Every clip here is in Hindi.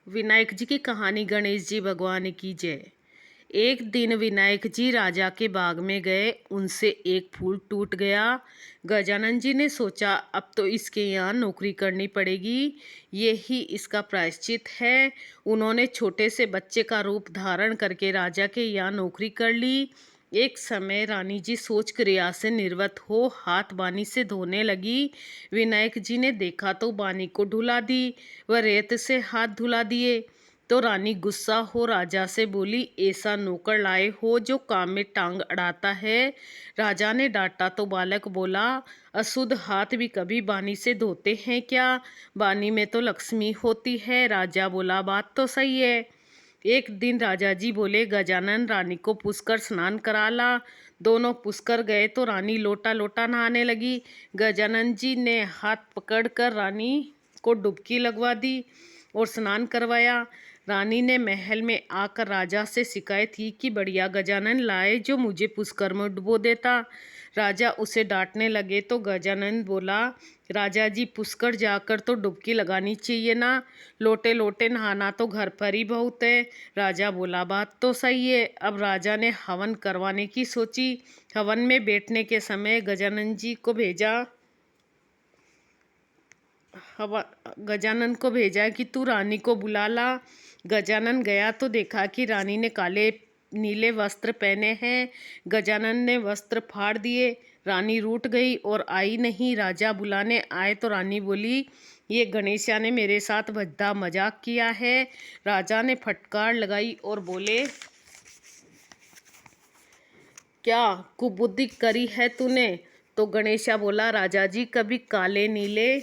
विनायक जी की कहानी। गणेश जी भगवान की जय। एक दिन विनायक जी राजा के बाग में गए। उनसे एक फूल टूट गया। गजानन जी ने सोचा अब तो इसके यहाँ नौकरी करनी पड़ेगी, यही इसका प्रायश्चित है। उन्होंने छोटे से बच्चे का रूप धारण करके राजा के यहाँ नौकरी कर ली। एक समय रानी जी सोच क्रिया से निर्वत हो हाथ बानी से धोने लगी। विनायक जी ने देखा तो बानी को ढुला दी, वह रेत से हाथ धुला दिए। तो रानी गुस्सा हो राजा से बोली, ऐसा नौकर लाए हो जो काम में टांग अड़ाता है। राजा ने डांटा तो बालक बोला, अशुद्ध हाथ भी कभी बानी से धोते हैं क्या? बानी में तो लक्ष्मी होती है। राजा बोला, बात तो सही है। एक दिन राजा जी बोले, गजानन रानी को पुष्कर स्नान करा ला। दोनों पुष्कर गए तो रानी लोटा लोटा नहाने लगी। गजानन जी ने हाथ पकड़कर रानी को डुबकी लगवा दी और स्नान करवाया। रानी ने महल में आकर राजा से शिकायत की कि बढ़िया गजानन लाए जो मुझे पुष्कर में डुबो देता। राजा उसे डांटने लगे तो गजानन बोला, राजा जी पुष्कर जाकर तो डुबकी लगानी चाहिए ना, लोटे लोटे नहाना तो घर पर ही बहुत है। राजा बोला, बात तो सही है। अब राजा ने हवन करवाने की सोची। हवन में बैठने के समय गजानन को भेजा कि तू रानी को बुला ला। गजानन गया तो देखा कि रानी ने काले नीले वस्त्र पहने हैं। गजानन ने वस्त्र फाड़ दिए। रानी रूठ गई और आई नहीं। राजा बुलाने आए तो रानी बोली, ये गणेशा ने मेरे साथ भद्दा मजाक किया है। राजा ने फटकार लगाई और बोले, क्या कुबुद्धि करी है तूने? तो गणेशा बोला, राजा जी कभी काले नीले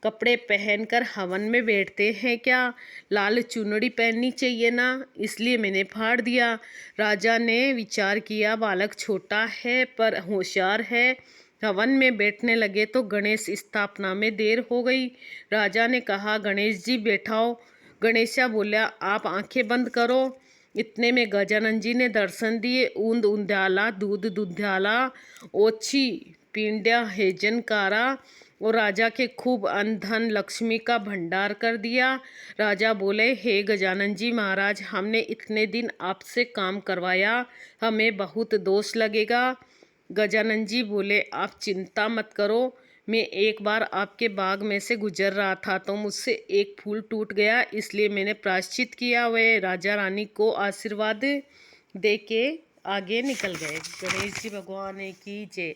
कपड़े पहनकर हवन में बैठते हैं क्या? लाल चुनरी पहननी चाहिए ना, इसलिए मैंने फाड़ दिया। राजा ने विचार किया, बालक छोटा है पर होशियार है। हवन में बैठने लगे तो गणेश स्थापना में देर हो गई। राजा ने कहा, गणेश जी बैठाओ। गणेशा बोला, आप आंखें बंद करो। इतने में गजानन जी ने दर्शन दिए। ऊंद उंध्याला, दूध दुध्याला, ओछी पिंड्या हेजनकारा और राजा के खूब अन्न धन लक्ष्मी का भंडार कर दिया। राजा बोले, हे गजानन जी महाराज, हमने इतने दिन आपसे काम करवाया, हमें बहुत दोष लगेगा। गजानन जी बोले, आप चिंता मत करो। मैं एक बार आपके बाग में से गुजर रहा था तो मुझसे एक फूल टूट गया, इसलिए मैंने प्रायश्चित किया। वे राजा रानी को आशीर्वाद दे के आगे निकल गए। गणेश जी भगवान की जय।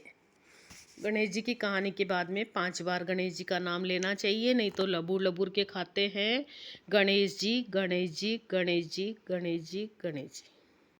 गणेश जी की कहानी के बाद में 5 बार गणेश जी का नाम लेना चाहिए, नहीं तो लबूर लबूर के खाते हैं। गणेश जी, गणेश जी, गणेश जी, गणेश जी, गणेश जी।